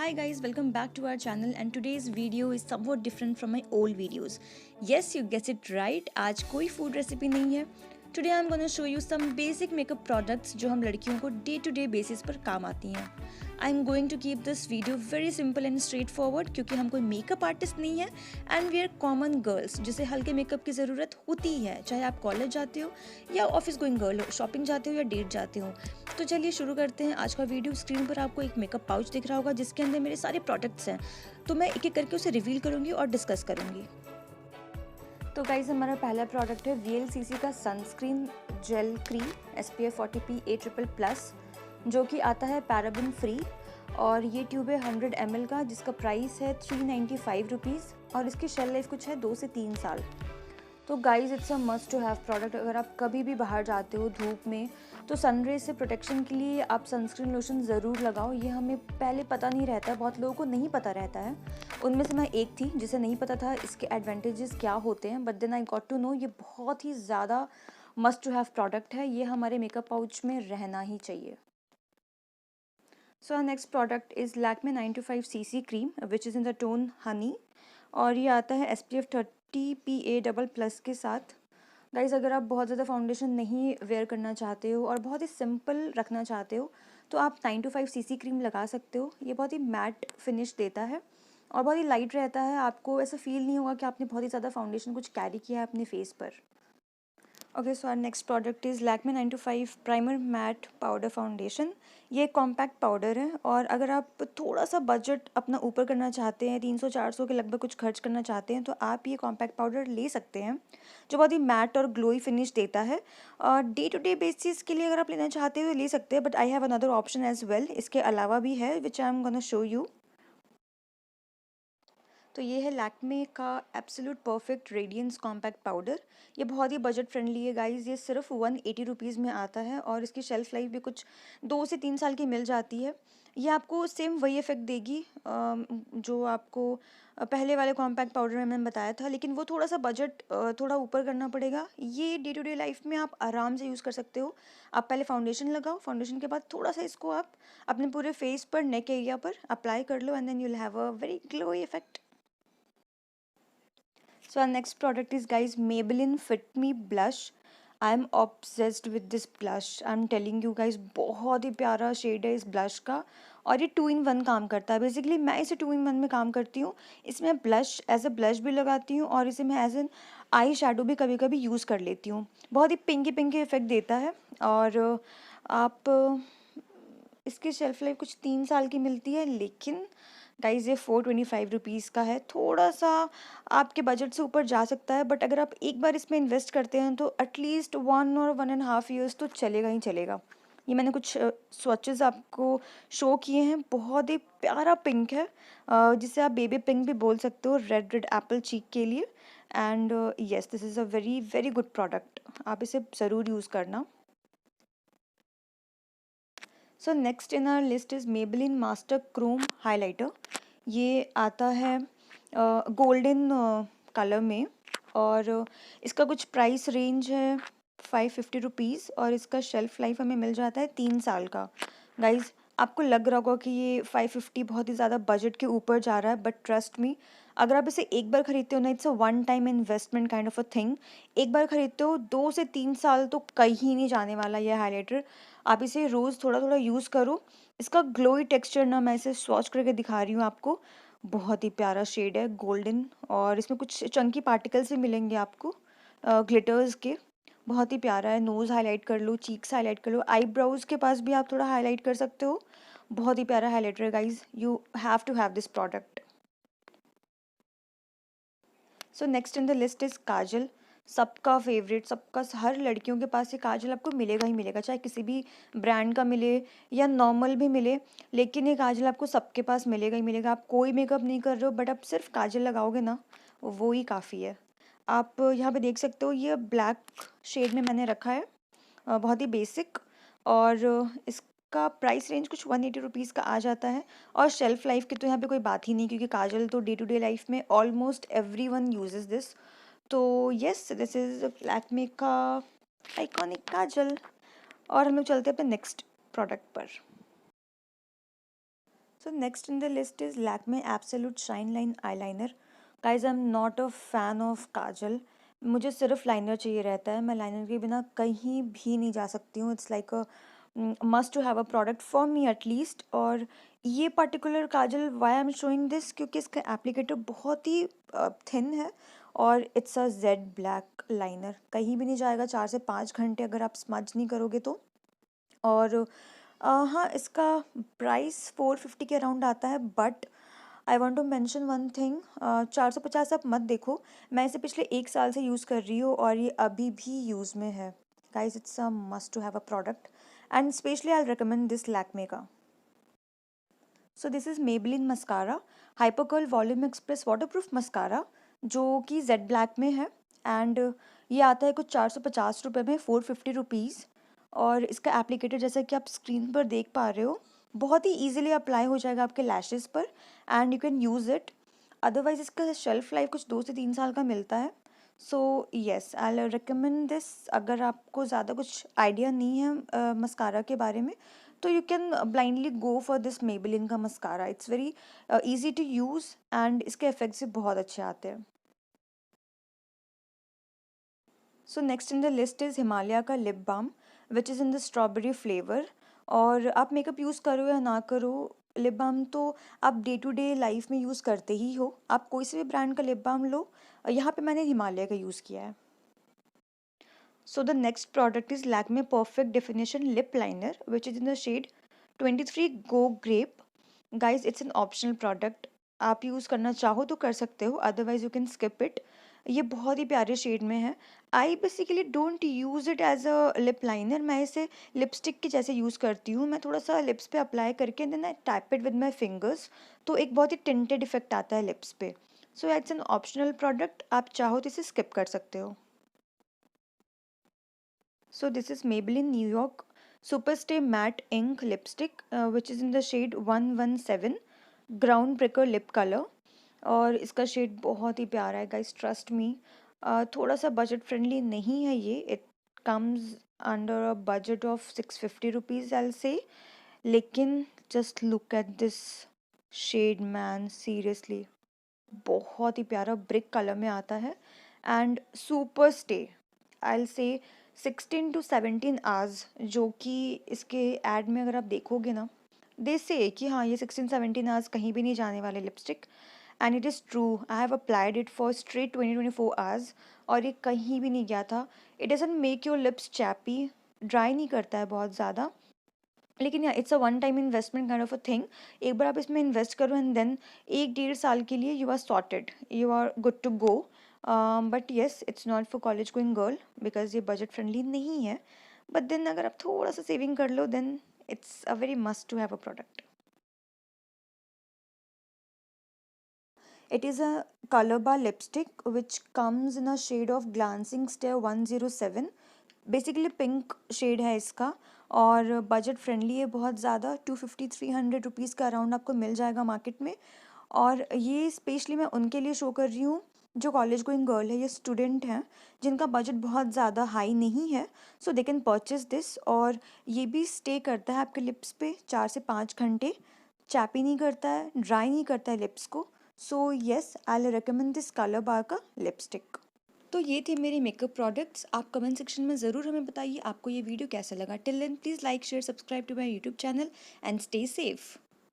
Hi guys, welcome back to our channel and today's video is somewhat different from my old videos. Yes, you guessed it right. आज कोई food recipe नहीं है. Today I'm gonna show you some basic makeup products जो हम लड़कियों को day to day basis पर काम आती हैं. I'm going to keep this video very simple and straightforward क्योंकि हम कोई मेकअप आर्टिस्ट नहीं है and we are common girls जिसे हल्के मेकअप की ज़रूरत होती है, चाहे आप कॉलेज जाते हो या ऑफिस गोइंग गर्ल हो, शॉपिंग जाते हो या डेट जाते हो. तो चलिए शुरू करते हैं. आज का वीडियो. स्क्रीन पर आपको एक मेकअप पाउच दिख रहा होगा जिसके अंदर मेरे सारे प्रोडक्ट्स हैं, तो मैं एक एक करके उसे रिवील करूँगी और डिस्कस करूँगी. तो गाइज हमारा पहला प्रोडक्ट है VLCC का sunscreen gel cream SPF 40 PA++, जो कि आता है पैराबिन फ्री और ये ट्यूब है 100 ml का जिसका प्राइस है 395 रुपीज़ और इसकी शेल लाइफ कुछ है 2 से 3 साल. तो guys it's a must to have product. अगर आप कभी भी बाहर जाते हो धूप में तो सनरेज से प्रोटेक्शन के लिए आप सनस्क्रीन लोशन ज़रूर लगाओ. ये हमें पहले पता नहीं रहता है, बहुत लोगों को नहीं पता रहता है. उनमें से मैं एक थी जिसे नहीं पता था इसके एडवांटेजेस क्या होते हैं, but then I got to know ये बहुत ही ज़्यादा मस्ट टू हैव प्रोडक्ट है. ये हमारे मेकअप पाउच में रहना ही चाहिए. So next product is Lakme 925cc cream which is in the tone Honey और ये आता है SPF 30 PA++ के साथ. गाइज़ अगर आप बहुत ज़्यादा फाउंडेशन नहीं वेयर करना चाहते हो और बहुत ही सिंपल रखना चाहते हो तो आप 925cc क्रीम लगा सकते हो. ये बहुत ही मैट फिनिश देता है और बहुत ही लाइट रहता है. आपको ऐसा फील नहीं होगा कि आपने बहुत ही ज़्यादा फाउंडेशन कुछ कैरी किया है अपने फेस पर. Okay, so our next product is Lakme 925 primer matte powder foundation. ये एक कॉम्पैक्ट पाउडर है और अगर आप थोड़ा सा बजट अपना ऊपर करना चाहते हैं, 300-400 के लगभग कुछ खर्च करना चाहते हैं, तो आप ये कॉम्पैक्ट पाउडर ले सकते हैं जो बहुत ही मैट और ग्लोई फिनिश देता है. और डे टू डे बेसिस के लिए अगर आप लेना चाहते हो तो ले सकते हैं, but I have another option as well. इसके अलावा भी है which I am gonna show you. तो ये है लैक्मे का absolute perfect radiance compact powder. ये बहुत ही बजट फ्रेंडली है गाइस. ये सिर्फ 180 रुपीज़ में आता है और इसकी शेल्फ़ लाइफ भी कुछ 2 से 3 साल की मिल जाती है. ये आपको सेम वही इफ़ेक्ट देगी जो आपको पहले वाले कॉम्पैक्ट पाउडर में मैंने बताया था, लेकिन वो थोड़ा सा बजट थोड़ा ऊपर करना पड़ेगा. ये डे टू डे लाइफ में आप आराम से यूज़ कर सकते हो. आप पहले फाउंडेशन लगाओ, फाउंडेशन के बाद थोड़ा सा इसको आप अपने पूरे फेस पर, नेक एरिया पर अप्लाई कर लो and then you will have a very glowy effect. So our next product is guys Maybelline Fit Me Blush. I am obsessed with this blush. I'm telling you guys, बहुत ही प्यारा shade है इस blush का और ये 2 in 1 काम करता है. बेसिकली मैं इसे 2 in 1 में काम करती हूँ. इसमें ब्लश एज अ ब्लश भी लगाती हूँ और इसे मैं एज एन आई शेडो भी कभी कभी यूज़ कर लेती हूँ. बहुत ही पिंकी पिंकी इफेक्ट देता है और आप इसकी शेल्फ लाइफ कुछ 3 साल की मिलती है, लेकिन गाइज़ ये 425 रुपीज़ का है. थोड़ा सा आपके बजट से ऊपर जा सकता है, बट अगर आप एक बार इसमें इन्वेस्ट करते हैं तो एटलीस्ट 1 और 1.5 years तो चलेगा ही चलेगा. ये मैंने कुछ स्वॉचेस आपको शो किए हैं. बहुत ही प्यारा पिंक है जिसे आप बेबी पिंक भी बोल सकते हो, रेड रेड एप्पल चीक के लिए. And yes, this is a very very good product. आप इसे ज़रूर यूज़ करना. So next in our list is Maybelline master chrome highlighter. ये आता है गोल्डन कलर में और इसका कुछ प्राइस रेंज है 550 रुपीज़ और इसका शेल्फ़ लाइफ हमें मिल जाता है 3 साल का. गाइज़ आपको लग रहा होगा कि ये 550 बहुत ही ज़्यादा बजट के ऊपर जा रहा है, बट ट्रस्ट मी, अगर आप इसे एक बार खरीदते हो ना, it's a one time investment kind of a thing. एक बार खरीदते हो 2 से 3 साल तो कहीं नहीं जाने वाला ये हाइलाइटर. आप इसे रोज़ थोड़ा थोड़ा यूज़ करो. इसका ग्लोई टेक्सचर ना, मैं इसे स्वॉच करके दिखा रही हूँ आपको. बहुत ही प्यारा शेड है गोल्डन और इसमें कुछ चंकी पार्टिकल्स भी मिलेंगे आपको ग्लिटर्स के. बहुत ही प्यारा है. नोज़ हाईलाइट कर लो, चीक्स हाईलाइट कर लो, आईब्रोज के पास भी आप थोड़ा हाईलाइट कर सकते हो. बहुत ही प्यारा हाईलाइटर है guys. You have to have this product. So next in the list is kajal. सबका फेवरेट, सबका, हर लड़कियों के पास ये काजल आपको मिलेगा ही मिलेगा, चाहे किसी भी ब्रांड का मिले या नॉर्मल भी मिले, लेकिन ये काजल आपको सबके पास मिलेगा ही मिलेगा. आप कोई मेकअप नहीं कर रहे हो बट आप सिर्फ काजल लगाओगे ना, वो ही काफ़ी है. आप यहाँ पे देख सकते हो ये ब्लैक शेड में मैंने रखा है, बहुत ही बेसिक. और इसका प्राइस रेंज कुछ 180 रुपीज़ का आ जाता है. और शेल्फ़ लाइफ की तो यहाँ पे कोई बात ही नहीं, क्योंकि काजल तो डे टू डे लाइफ में ऑलमोस्ट एवरीवन यूजेस दिस. तो येस, दिस इज़ लैक्मे का आइकॉनिक काजल. और हम लोग चलते हैं अपने नेक्स्ट प्रोडक्ट पर. So next in the list is Lakme Absolute Shine Line Eyeliner. Guys, I'm not a fan of काजल. मुझे सिर्फ लाइनर चाहिए रहता है. मैं लाइनर के बिना कहीं भी नहीं जा सकती हूँ. It's like a must to have a product for me at least. और ये particular kajal why I am showing this, क्योंकि इसका एप्लीकेटर बहुत ही थिन है और it's a jet black liner. कहीं भी नहीं जाएगा 4 से 5 घंटे अगर आप स्मज नहीं करोगे तो. और हाँ, इसका प्राइस 450 के अराउंड आता है. But I want to mention one thing, 450 आप मत देखो. मैं इसे पिछले 1 साल से यूज़ कर रही हूँ और ये अभी भी यूज़ में है. Guys, it's a must to have a product and specially I recommend this Lakme का. So this is Maybelline mascara hyper curl volume express waterproof mascara, जो कि जेड ब्लैक में है. एंड ये आता है कुछ 450 रुपये में, 450 रुपीज़. और इसका एप्लीकेटर जैसा कि आप स्क्रीन पर देख पा रहे हो, बहुत ही ईजिली अप्लाई हो जाएगा आपके लैशेज़ पर and you can use it. Otherwise इसका शेल्फ लाइफ कुछ 2 से 3 साल का मिलता है. सो येस, आई रिकमेंड दिस. अगर आपको ज़्यादा कुछ आइडिया नहीं है मस्कारा के बारे में, तो you can blindly go for this Maybelline का mascara. It's very easy to use and इसके इफेक्ट्स भी बहुत अच्छे आते हैं. So next in the list is Himalaya का lip balm which is in the strawberry flavour. और आप मेकअप यूज़ करो या ना करो, लिप बाम तो आप डे टू डे लाइफ में यूज़ करते ही हो. आप कोई से भी ब्रांड का लिप बाम लो. यहाँ पे मैंने हिमालय का यूज़ किया है. So the next product is Lakme Perfect Definition Lip Liner, which is in the shade 23 Go Grape. Guys, it's an optional product. आप यूज़ करना चाहो तो कर सकते हो, otherwise you can skip it. ये बहुत ही प्यारे शेड में है. I basically don't use it as a lip liner. मैं इसे लिपस्टिक के जैसे यूज़ करती हूँ. मैं थोड़ा सा लिप्स पे अप्लाई करके then I tap it with my fingers, तो एक बहुत ही टिंटेड इफेक्ट आता है लिप्स पे. So it's an optional product. आप चाहो तो इसे स्किप कर सकते हो. So this is Maybelline New York Superstay Matte Ink Lipstick, which is in the shade 117 Groundbreaker Lip Color. और इसका शेड बहुत ही प्यारा है गाइस, ट्रस्ट मी. थोड़ा सा बजट फ्रेंडली नहीं है ये. It comes under a budget of 650 rupees I say. लेकिन just look at this shade man, seriously बहुत ही प्यारा ब्रिक कलर में आता है. एंड सुपर स्टे आई से 16 to 17 आवर्स, जो कि इसके एड में अगर आप देखोगे ना, दे से कि हाँ ये 16-17 आवर्स कहीं भी नहीं जाने वाले lipstick. And it is true. I have applied it for straight 20-24 hours और ये कहीं भी नहीं गया था. It doesn't make your lips चैपी, dry नहीं करता है बहुत ज़्यादा. लेकिन या it's a one time investment kind of a thing. एक बार आप इसमें इन्वेस्ट करो एंड देन 1-1.5 साल के लिए you are sorted, you are good to go. But yes, it's not for college going girl because ये बजट फ्रेंडली नहीं है. बट देन अगर आप थोड़ा सा सेविंग कर लो then it's a very must to have a product. It is a color bar lipstick which comes in a shade of Glancing Stare 107. Basically pink shade है इसका और बजट फ्रेंडली है बहुत ज़्यादा. 250-300 रुपीज़ का अराउंड आपको मिल जाएगा मार्केट में. और ये स्पेशली मैं उनके लिए शो कर रही हूँ जो कॉलेज गोइंग गर्ल है या स्टूडेंट हैं जिनका बजट बहुत ज़्यादा हाई नहीं है. सो दे कैन परचेज दिस. और ये भी स्टे करता है आपके लिप्स पे 4 से 5 घंटे. चैपी नहीं करता है, ड्राई नहीं करता है लिप्स को. So yes, I recommend this Colorbar का लिपस्टिक. तो ये थे मेरे मेकअप प्रोडक्ट्स. आप कमेंट सेक्शन में ज़रूर हमें बताइए आपको ये वीडियो कैसा लगा. Till then please like share subscribe to my YouTube channel and stay safe.